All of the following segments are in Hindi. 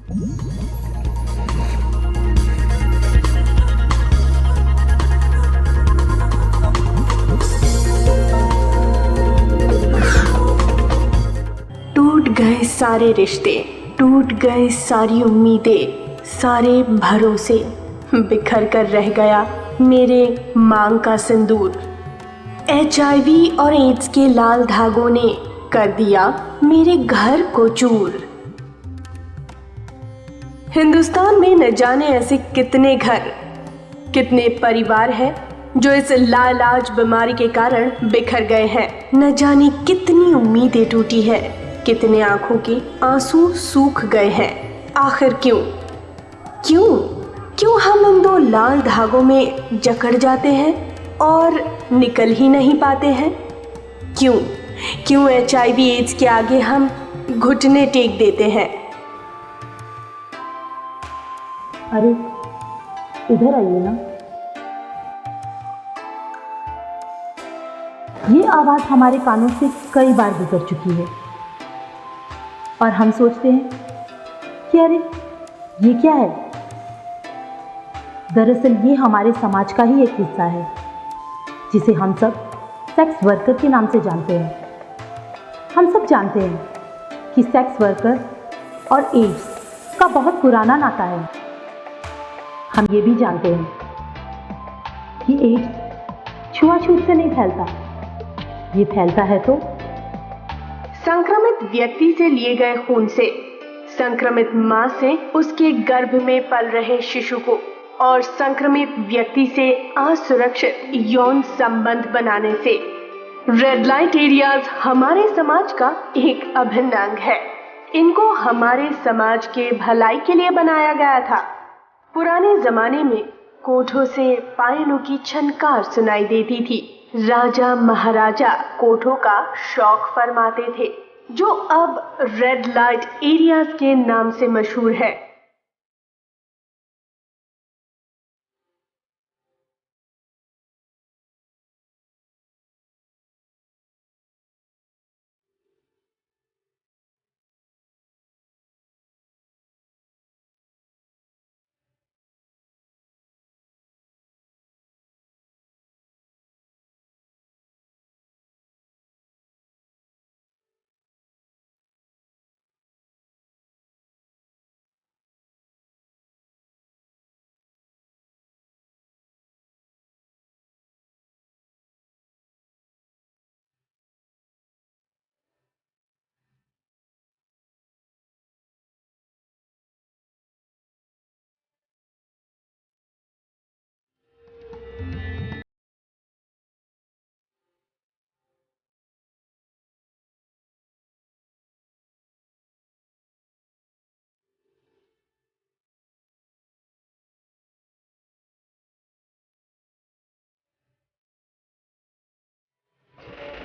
टूट गए सारे रिश्ते, टूट गए सारी उम्मीदें, सारे भरोसे, बिखर कर रह गया मेरे मांग का सिंदूर। HIV और एड्स के लाल धागों ने कर दिया मेरे घर को चूर। हिंदुस्तान में न जाने ऐसे कितने घर, कितने परिवार हैं जो इस लाइलाज बीमारी के कारण बिखर गए हैं। न जाने कितनी उम्मीदें टूटी है, कितने आंखों के आंसू सूख गए हैं। आखिर क्यों क्यों क्यों हम इन दो लाल धागों में जकड़ जाते हैं और निकल ही नहीं पाते हैं? क्यों क्यों HIV एड्स के आगे हम घुटने टेक देते हैं? अरे इधर आइए ना। ये आवाज हमारे कानों से कई बार गुजर चुकी है और हम सोचते हैं कि अरे ये क्या है। दरअसल ये हमारे समाज का ही एक हिस्सा है जिसे हम सब सेक्स वर्कर के नाम से जानते हैं। हम सब जानते हैं कि सेक्स वर्कर और एड्स का बहुत पुराना नाता है। हम ये भी जानते हैं कि एड्स छुआछूत से नहीं फैलता, ये फैलता है तो संक्रमित व्यक्ति से लिए गए खून से, संक्रमित मां से उसके गर्भ में पल रहे शिशु को और संक्रमित व्यक्ति से असुरक्षित यौन संबंध बनाने से। रेड लाइट एरियाज हमारे समाज का एक अभिन्न अंग है। इनको हमारे समाज के भलाई के लिए बनाया गया था। पुराने जमाने में कोठों से पायनों की छनकार सुनाई देती थी। राजा महाराजा कोठों का शौक फरमाते थे, जो अब रेड लाइट एरियाज के नाम से मशहूर है।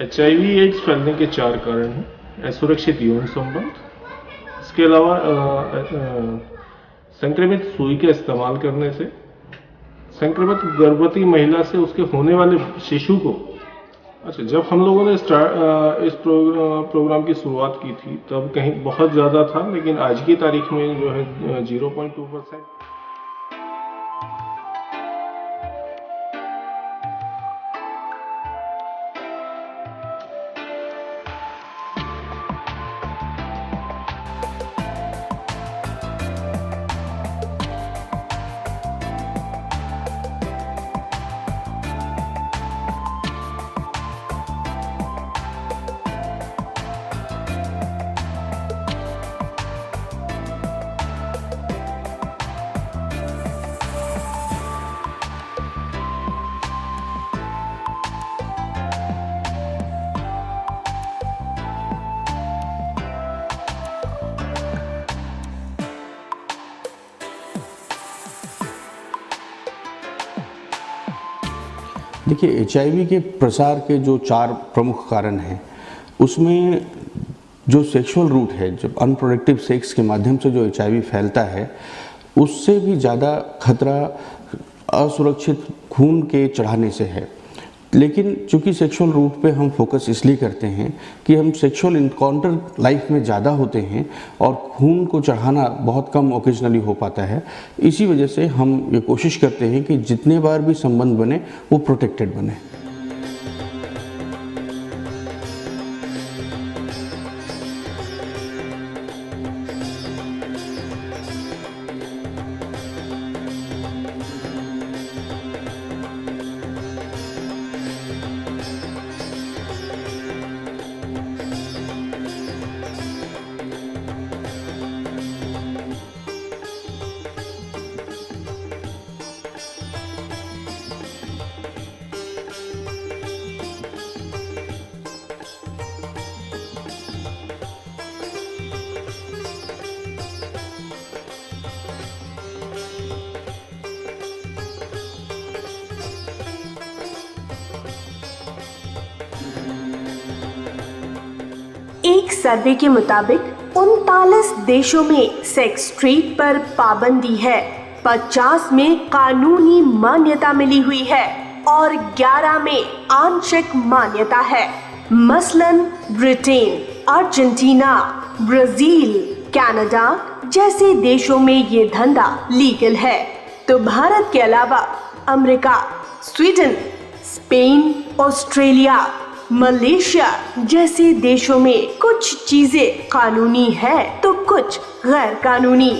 HIV एड्स फैलने के 4 कारण हैं। असुरक्षित यौन संबंध, इसके अलावा संक्रमित सुई का इस्तेमाल करने से, संक्रमित गर्भवती महिला से उसके होने वाले शिशु को। अच्छा, जब हम लोगों ने इस प्रोग्राम की शुरुआत की थी तब कहीं बहुत ज़्यादा था, लेकिन आज की तारीख में जो है 0.2%। देखिए, HIV के प्रसार के जो 4 प्रमुख कारण हैं, उसमें जो सेक्सुअल रूट है, जब अनप्रोडक्टिव सेक्स के माध्यम से जो HIV फैलता है, उससे भी ज़्यादा खतरा असुरक्षित खून के चढ़ाने से है। लेकिन चूंकि सेक्सुअल रूट पे हम फोकस इसलिए करते हैं कि हम सेक्सुअल इनकाउंटर लाइफ में ज़्यादा होते हैं और खून को चढ़ाना बहुत कम ओकेजनली हो पाता है। इसी वजह से हम ये कोशिश करते हैं कि जितने बार भी संबंध बने वो प्रोटेक्टेड बने। एक सर्वे के मुताबिक 39 देशों में सेक्स ट्रेड पर पाबंदी है, 50 में कानूनी मान्यता मिली हुई है और 11 में आंशिक मान्यता है। मसलन ब्रिटेन, अर्जेंटीना, ब्राजील, कनाडा जैसे देशों में ये धंधा लीगल है, तो भारत के अलावा America, Sweden, Spain, Australia, Malaysia जैसे देशों में कुछ चीजें कानूनी है तो कुछ गैर कानूनी।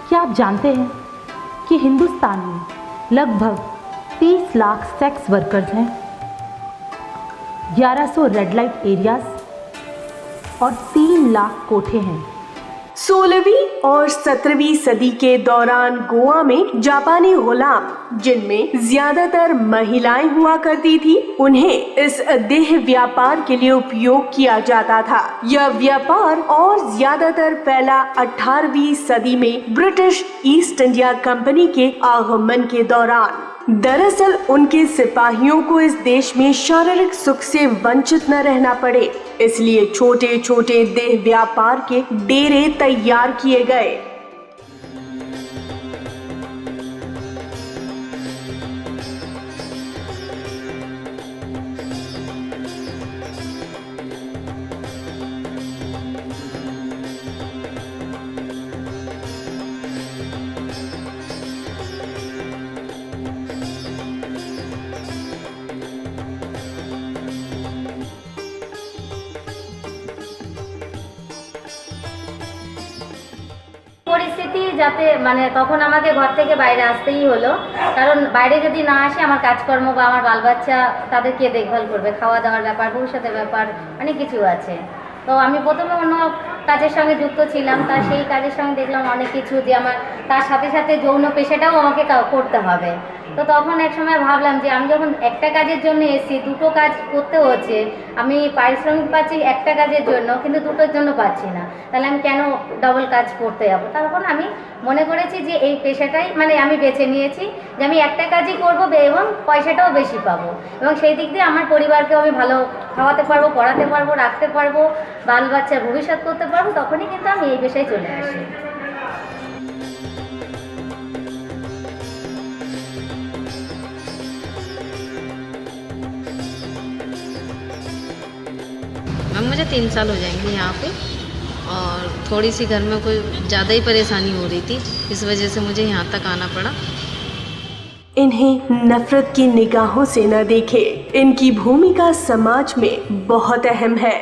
क्या आप जानते हैं कि हिंदुस्तान में लगभग 30 लाख सेक्स वर्कर्स हैं, 1100 रेड लाइट एरियाज और 3 लाख कोठे हैं। 16वीं और 17वीं सदी के दौरान गोवा में जापानी गुलाम, जिनमें ज्यादातर महिलाएं हुआ करती थी, उन्हें इस देह व्यापार के लिए उपयोग किया जाता था। यह व्यापार और ज्यादातर फैला 18वीं सदी में ब्रिटिश ईस्ट इंडिया कंपनी के आगमन के दौरान। दरअसल उनके सिपाहियों को इस देश में शारीरिक सुख से वंचित न रहना पड़े, इसलिए छोटे छोटे देह व्यापार के डेरे तैयार किए गए। পরিস্থিতি যাতে মানে তখন আমাকে ঘর থেকে বাইরে আসতেই হলো, কারণ বাইরে যদি না আসি আমার কাজকর্ম বা আমার বালবাচ্চা তাদের কে দেখভাল করবে, খাওয়া দাওয়ার ব্যাপার, ভবিষ্যতের ব্যাপার, অনেক কিছু আছে। তো আমি প্রথমে অন্য কাজের সঙ্গে যুক্ত ছিলাম, তা সেই কাজের সঙ্গে দেখলাম অনেক কিছু যে আমার তার সাথে সাথে যৌন পেশাটাও আমাকে করতে হবে। তো তখন এক সময় ভাবলাম যে আমি যখন একটা কাজের জন্য এসেছি, দুটো কাজ করতে হচ্ছে, আমি পারিশ্রমিক পাচ্ছি একটা কাজের জন্য কিন্তু দুটোর জন্য পাচ্ছি না, তাহলে আমি কেন ডবল কাজ করতে যাবো। তখন আমি মনে করেছি যে এই পেশাটাই মানে আমি বেছে নিয়েছি যে আমি একটা কাজই করবো এবং পয়সাটাও বেশি পাবো, এবং সেই দিক দিয়ে আমার পরিবারকেও আমি ভালো খাওয়াতে পারবো, পড়াতে পারবো, রাখতে পারবো, বাল বাচ্চার ভবিষ্যৎ করতে পারবো। তখনই কিন্তু আমি এই পেশায় চলে আসি। मैम मुझे 3 साल हो जाएंगे यहाँ पे, और थोड़ी सी घर में कोई ज़्यादा ही परेशानी हो रही थी, इस वजह से मुझे यहाँ तक आना पड़ा। इन्हें नफरत की निगाहों से न देखे, इनकी भूमिका समाज में बहुत अहम है।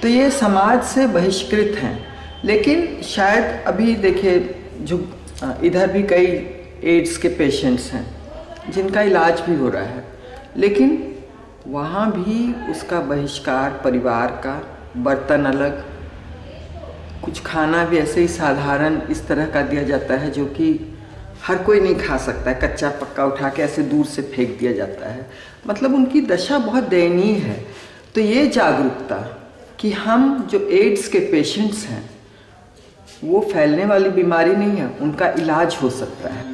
तो ये समाज से बहिष्कृत हैं, लेकिन शायद अभी देखिए जो इधर भी कई एड्स के पेशेंट्स हैं जिनका इलाज भी हो रहा है, लेकिन वहाँ भी उसका बहिष्कार परिवार का, बर्तन अलग, कुछ खाना भी ऐसे ही साधारण इस तरह का दिया जाता है जो कि हर कोई नहीं खा सकता है, कच्चा पक्का उठा के ऐसे दूर से फेंक दिया जाता है। मतलब उनकी दशा बहुत दयनीय है। तो ये जागरूकता कि हम जो एड्स के पेशेंट्स हैं वो फैलने वाली बीमारी नहीं है, उनका इलाज हो सकता है।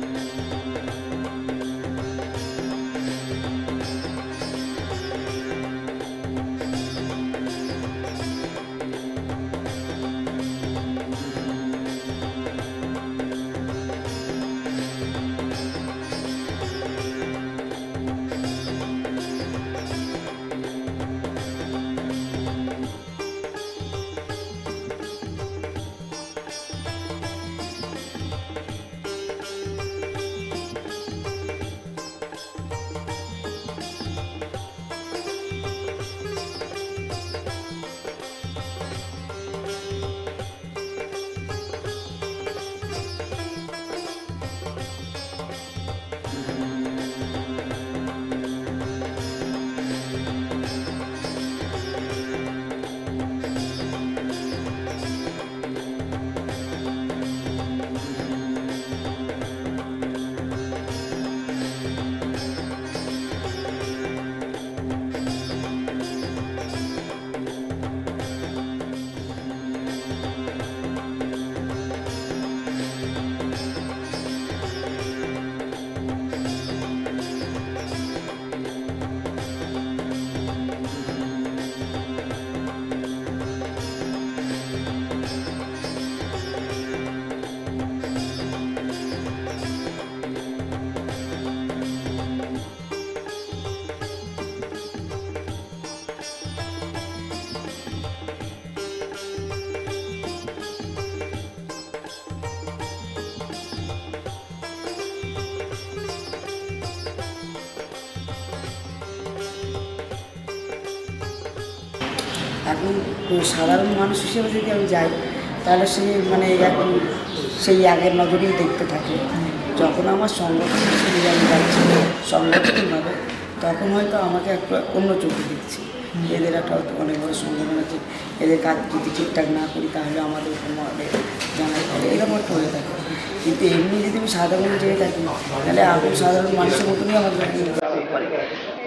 এখন সাধারণ মানুষ হিসেবে যদি আমি যাই তাহলে সে মানে এখন সেই আগের নজরেই দেখতে থাকে। যখন আমার সংগঠন হিসেবে আমি যাচ্ছি সংগঠনভাবে, তখন হয়তো আমাকে একটা অন্য চোখে দেখছি। এদের একটা অনেক বড় সংগঠন আছে, এদের কাজ যদি ঠিকঠাক না করি তাহলে আমাদের জানাই ফলে এরকম একটা হয়ে থাকে। কিন্তু এমনি যদি আমি সাধারণ যেয়ে থাকি তাহলে এখন সাধারণ মানুষের মতনই আমাদের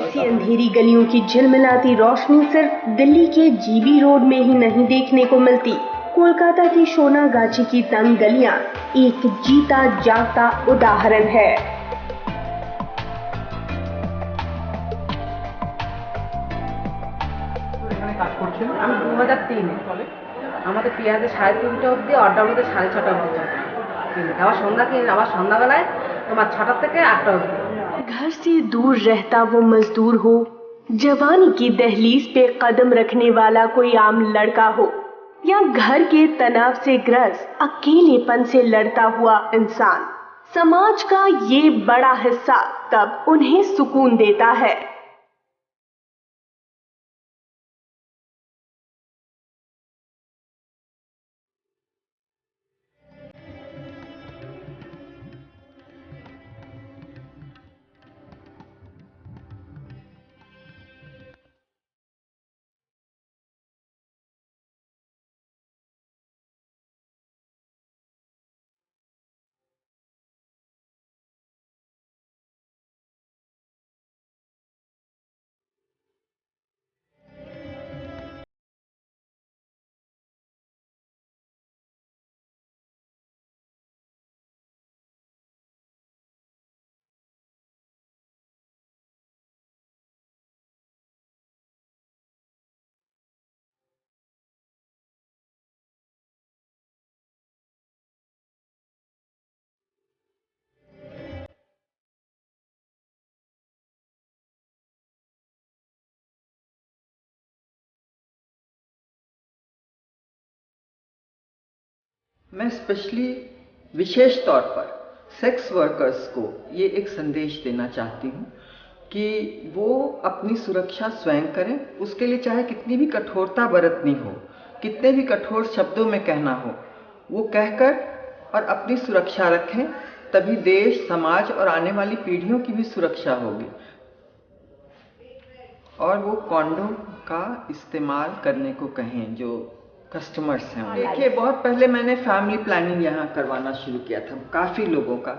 ऐसी अंधेरी गलियों की झिलमिलाती रोशनी सिर्फ दिल्ली के जीबी रोड में ही नहीं देखने को मिलती। कोलकाता की सोनागाछी की तंग गलियां एक जीता जागता उदाहरण है। আমি 2003-এ আমাদের পেঁয়াজের 3:30 অবধি, অর্ডার মধ্যে 6:30 অবধি আবার সন্ধ্যাবেলায় তোমার 6টা থেকে 8টা অবধি। घर से दूर रहता वो मजदूर हो, जवानी की दहलीज पे कदम रखने वाला कोई आम लड़का हो, या घर के तनाव से ग्रस्त अकेलेपन से लड़ता हुआ इंसान, समाज का ये बड़ा हिस्सा तब उन्हें सुकून देता है। मैं स्पेशली विशेष तौर पर सेक्स वर्कर्स को ये एक संदेश देना चाहती हूँ कि वो अपनी सुरक्षा स्वयं करें। उसके लिए चाहे कितनी भी कठोरता बरतनी हो, कितने भी कठोर शब्दों में कहना हो, वो कहकर और अपनी सुरक्षा रखें। तभी देश, समाज और आने वाली पीढ़ियों की भी सुरक्षा होगी। और वो कॉन्डोम का इस्तेमाल करने को कहें जो कस्टमर्स हैं। देखिए, बहुत पहले मैंने फैमिली प्लानिंग यहाँ करवाना शुरू किया था काफ़ी लोगों का।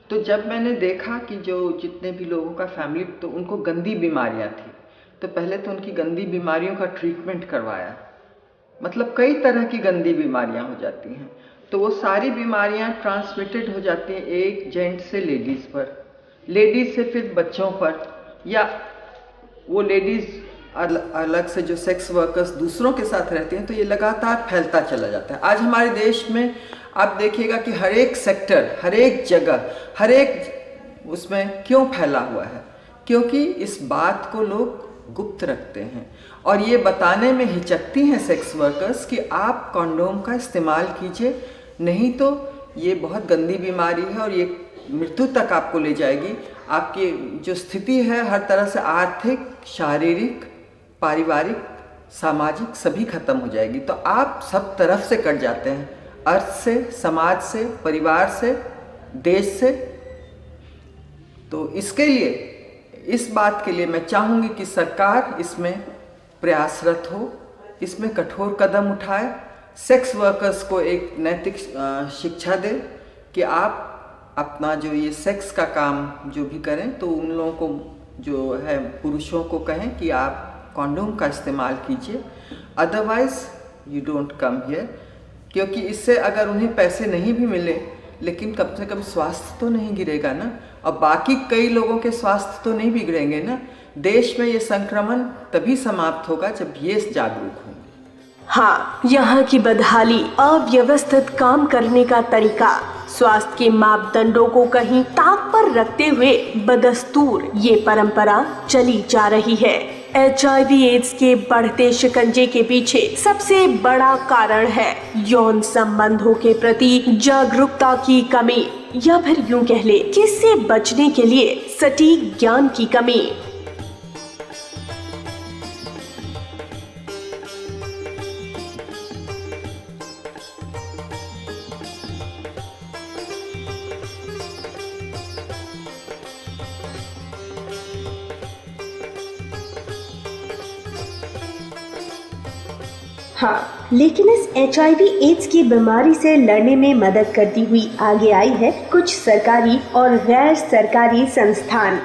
तो जब मैंने देखा कि जो जितने भी लोगों का फैमिली, तो उनको गंदी बीमारियाँ थी, तो पहले तो उनकी गंदी बीमारियों का ट्रीटमेंट करवाया। मतलब कई तरह की गंदी बीमारियाँ हो जाती हैं, तो वो सारी बीमारियाँ ट्रांसमिटेड हो जाती हैं एक जेंट से लेडीज़ पर, लेडीज़ से फिर बच्चों पर, या वो लेडीज़ अलग से जो सेक्स वर्कर्स दूसरों के साथ रहती हैं, तो ये लगातार फैलता चला जाता है। आज हमारे देश में आप देखिएगा कि हर एक सेक्टर, हर एक जगह, हर एक उसमें क्यों फैला हुआ है? क्योंकि इस बात को लोग गुप्त रखते हैं और ये बताने में हिचकती हैं सेक्स वर्कर्स कि आप कॉन्डोम का इस्तेमाल कीजिए, नहीं तो ये बहुत गंदी बीमारी है और ये मृत्यु तक आपको ले जाएगी। आपकी जो स्थिति है हर तरह से आर्थिक, शारीरिक, पारिवारिक, सामाजिक सभी खत्म हो जाएगी। तो आप सब तरफ से कट जाते हैं, अर्थ से, समाज से, परिवार से, देश से। तो इसके लिए, इस बात के लिए मैं चाहूँगी कि सरकार इसमें प्रयासरत हो, इसमें कठोर कदम उठाए, सेक्स वर्कर्स को एक नैतिक शिक्षा दे कि आप अपना जो ये सेक्स का काम जो भी करें, तो उन लोगों को जो है पुरुषों को कहें कि आप कॉन्डोम का इस्तेमाल कीजिए, otherwise you don't come here. क्योंकि इससे अगर उन्हें पैसे नहीं भी मिले, लेकिन कम से कम स्वास्थ्य तो नहीं गिरेगा ना, और बाकी कई लोगों के स्वास्थ्य तो नहीं बिगड़ेंगे ना। देश में ये संक्रमण तभी समाप्त होगा जब ये जागरूक होंगे। हाँ, यहाँ की बदहाली, अव्यवस्थित काम करने का तरीका, स्वास्थ्य के मापदंडों को कहीं ताक पर रखते हुए बदस्तूर ये परंपरा चली जा रही है। HIV एड्स के बढ़ते शिकंजे के पीछे सबसे बड़ा कारण है यौन संबंधों के प्रति जागरूकता की कमी, या फिर यूं कह ले कि इससे बचने के लिए सटीक ज्ञान की कमी। हाँ, लेकिन इस HIV एड्स की बीमारी से लड़ने में मदद करती हुई आगे आई है कुछ सरकारी और गैर सरकारी संस्थान।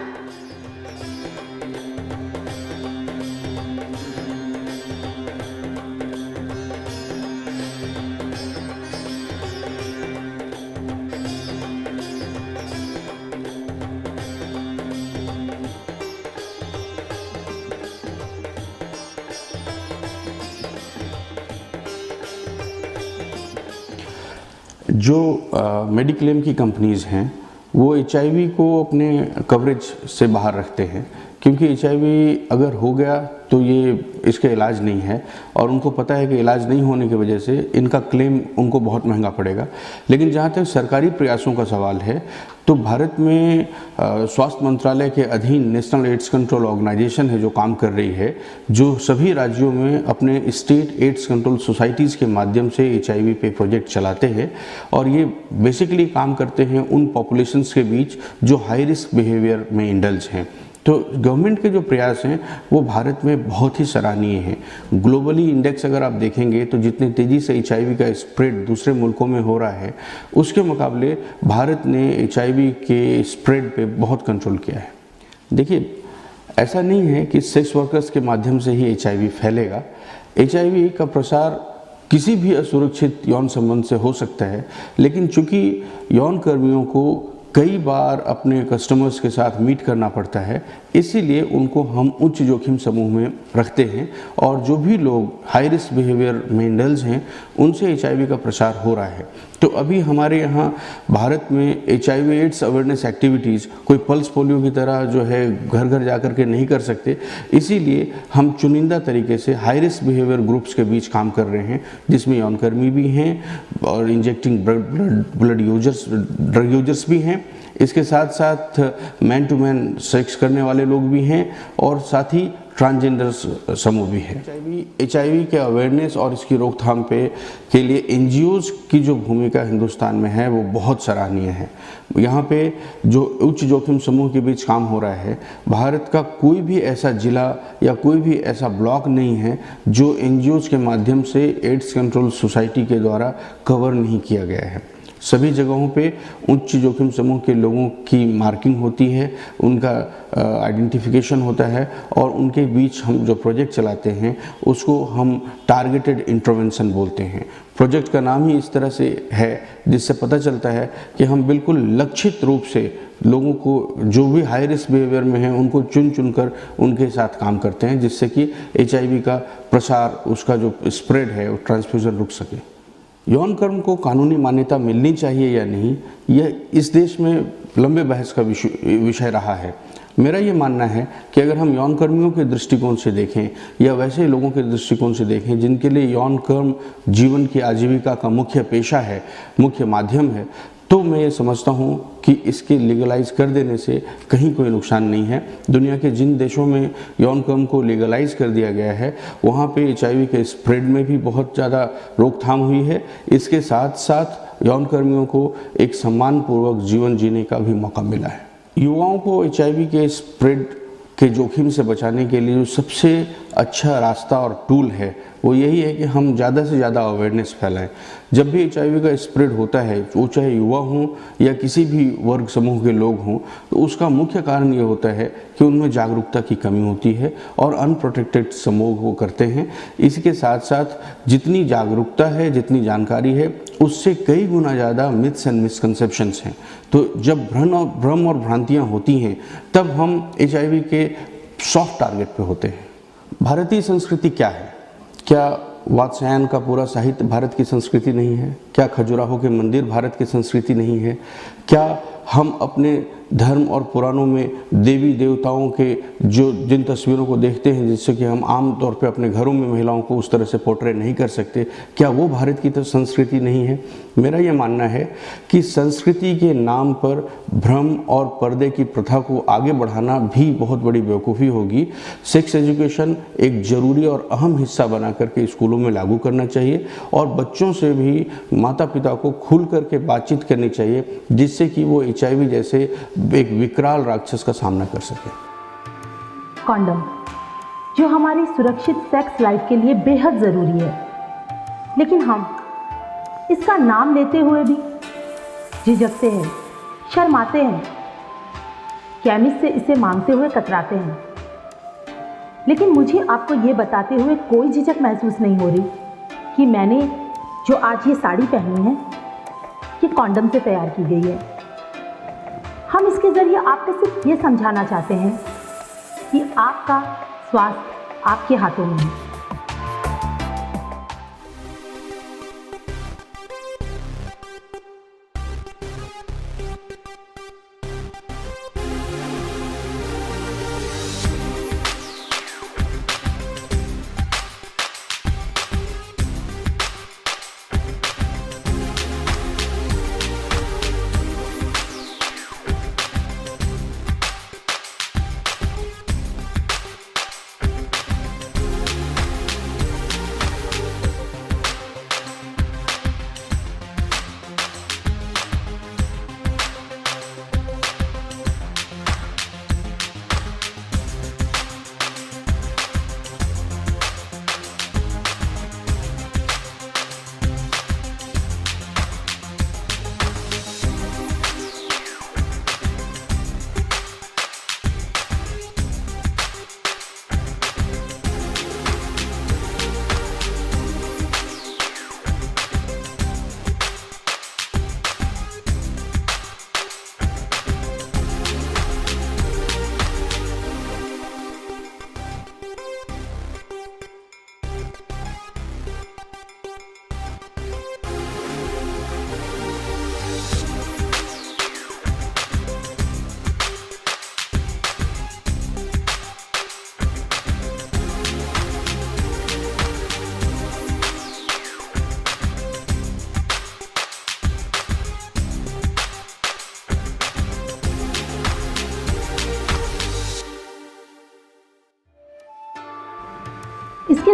जो मेडिक्लेम की कंपनीज़ हैं वो HIV को अपने कवरेज से बाहर रखते हैं, क्योंकि HIV अगर हो गया तो ये इसका इलाज नहीं है, और उनको पता है कि इलाज नहीं होने की वजह से इनका क्लेम उनको बहुत महंगा पड़ेगा। लेकिन जहाँ तक सरकारी प्रयासों का सवाल है, तो भारत में स्वास्थ्य मंत्रालय के अधीन नेशनल एड्स कंट्रोल ऑर्गेनाइजेशन है जो काम कर रही है, जो सभी राज्यों में अपने स्टेट एड्स कंट्रोल सोसाइटीज़ के माध्यम से HIV पे प्रोजेक्ट चलाते हैं, और ये बेसिकली काम करते हैं उन पॉपुलेशंस के बीच जो हाई रिस्क बिहेवियर में इंडल्ज हैं। तो गवर्नमेंट के जो प्रयास हैं वो भारत में बहुत ही सराहनीय हैं। ग्लोबली इंडेक्स अगर आप देखेंगे तो जितनी तेज़ी से HIV का स्प्रेड दूसरे मुल्कों में हो रहा है, उसके मुकाबले भारत ने HIV के स्प्रेड पे बहुत कंट्रोल किया है। देखिए, ऐसा नहीं है कि सेक्स वर्कर्स के माध्यम से ही HIV फैलेगा। HIV का प्रसार किसी भी असुरक्षित यौन संबंध से हो सकता है, लेकिन चूंकि यौन कर्मियों को कई बार अपने कस्टमर्स के साथ मीट करना पड़ता है, इसीलिए उनको हम उच्च जोखिम समूह में रखते हैं, और जो भी लोग हाई रिस्क बिहेवियर में इंडल्ज हैं उनसे HIV का प्रसार हो रहा है। तो अभी हमारे यहाँ भारत में HIV एड्स अवेयरनेस एक्टिविटीज़ कोई पल्स पोलियो की तरह जो है घर घर जा कर के नहीं कर सकते, इसीलिए हम चुनिंदा तरीके से हाई रिस्क बिहेवियर ग्रुप्स के बीच काम कर रहे हैं, जिसमें यौनकर्मी भी हैं और injecting blood users, drug users भी हैं। इसके साथ साथ मैन टू मैन सेक्स करने वाले लोग भी हैं, और साथ ही ट्रांसजेंडर समूह भी है। HIV के अवेयरनेस और इसकी रोकथाम के लिए NGOs की जो भूमिका हिंदुस्तान में है वो बहुत सराहनीय है। यहाँ पे जो उच्च जोखिम समूह के बीच काम हो रहा है, भारत का कोई भी ऐसा जिला या कोई भी ऐसा ब्लॉक नहीं है जो NGOs के माध्यम से एड्स कंट्रोल सोसाइटी के द्वारा कवर नहीं किया गया है। सभी जगहों पे उच्च जोखिम समूह के लोगों की मार्किंग होती है, उनका आइडेंटिफिकेशन होता है और उनके बीच हम जो प्रोजेक्ट चलाते हैं उसको हम टारगेटेड इंटरवेंशन बोलते हैं। प्रोजेक्ट का नाम ही इस तरह से है जिससे पता चलता है कि हम बिल्कुल लक्षित रूप से लोगों को जो भी हाई रिस्क बिहेवियर में हैं उनको चुन चुन कर उनके साथ काम करते हैं, जिससे कि HIV का प्रसार, उसका जो स्प्रेड है, वो ट्रांसफ्यूजन रुक सके। यौन कर्म को कानूनी मान्यता मिलनी चाहिए या नहीं, यह इस देश में लंबे बहस का विषय रहा है। मेरा ये मानना है कि अगर हम यौन कर्मियों के दृष्टिकोण से देखें या वैसे लोगों के दृष्टिकोण से देखें जिनके लिए यौन कर्म जीवन की आजीविका का मुख्य पेशा है, मुख्य माध्यम है, तो मैं ये समझता हूँ कि इसके लीगलाइज कर देने से कहीं कोई नुकसान नहीं है। दुनिया के जिन देशों में यौन कर्म को लीगलाइज कर दिया गया है वहाँ पे HIV के स्प्रेड में भी बहुत ज़्यादा रोकथाम हुई है। इसके साथ साथ यौन कर्मियों को एक सम्मानपूर्वक जीवन जीने का भी मौका मिला है। युवाओं को HIV के स्प्रेड के जोखिम से बचाने के लिए जो सबसे अच्छा रास्ता और टूल है वो यही है कि हम ज़्यादा से ज़्यादा अवेयरनेस फैलाएं। जब भी HIV का स्प्रेड होता है, वो चाहे युवा हों या किसी भी वर्ग समूह के लोग हों, तो उसका मुख्य कारण ये होता है कि उनमें जागरूकता की कमी होती है और अनप्रोटेक्टेड समूह वो करते हैं। इसके साथ साथ जितनी जागरूकता है, जितनी जानकारी है, उससे कई गुना ज़्यादा मिथ्स एंड मिसकंसेप्शंस हैं। तो जब भ्रम और भ्रांतियाँ होती हैं तब हम HIV के सॉफ्ट टारगेट पे होते हैं। भारतीय संस्कृति क्या है? क्या वात्स्यायन का पूरा साहित्य भारत की संस्कृति नहीं है? क्या खजुराहो के मंदिर भारत की संस्कृति नहीं है? क्या हम अपने धर्म और पुराणों में देवी देवताओं के जिन तस्वीरों को देखते हैं जिससे कि हम आम तौर पे अपने घरों में महिलाओं को उस तरह से पोर्ट्रे नहीं कर सकते, क्या वो भारत की तो संस्कृति नहीं है? मेरा ये मानना है कि संस्कृति के नाम पर भ्रम और पर्दे की प्रथा को आगे बढ़ाना भी बहुत बड़ी बेवकूफ़ी होगी। सेक्स एजुकेशन एक ज़रूरी और अहम हिस्सा बना करके स्कूलों में लागू करना चाहिए और बच्चों से भी माता पिता को खुल करके बातचीत करनी चाहिए जिससे कि वो HIV जैसे एक विकराल राक्षस का सामना कर सके। कॉन्डम जो हमारी सुरक्षित सेक्स लाइफ के लिए बेहद ज़रूरी है, लेकिन हम इसका नाम लेते हुए भी झिझकते हैं, शर्माते हैं, केमिस्ट से इसे मांगते हुए कतराते हैं। लेकिन मुझे आपको ये बताते हुए कोई झिझक महसूस नहीं हो रही कि मैंने जो आज ये साड़ी पहनी है ये कॉन्डम से तैयार की गई है। हम इसके ज़रिए आपको सिर्फ ये समझाना चाहते हैं कि आपका स्वास्थ्य आपके हाथों में है।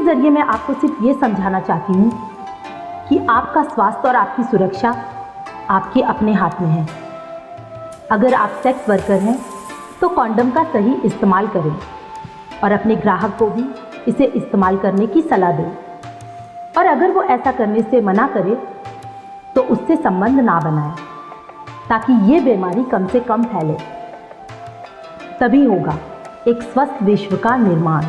जरिए मैं आपको सिर्फ ये समझाना चाहती हूँ कि आपका स्वास्थ्य और आपकी सुरक्षा आपके अपने हाथ में है। अगर आप सेक्स वर्कर हैं तो कॉन्डम का सही इस्तेमाल करें और अपने ग्राहक को भी इसे इस्तेमाल करने की सलाह दें। और अगर वो ऐसा करने से मना करे तो उससे संबंध ना बनाएं, ताकि ये बीमारी कम से कम फैले। तभी होगा एक स्वस्थ विश्व का निर्माण।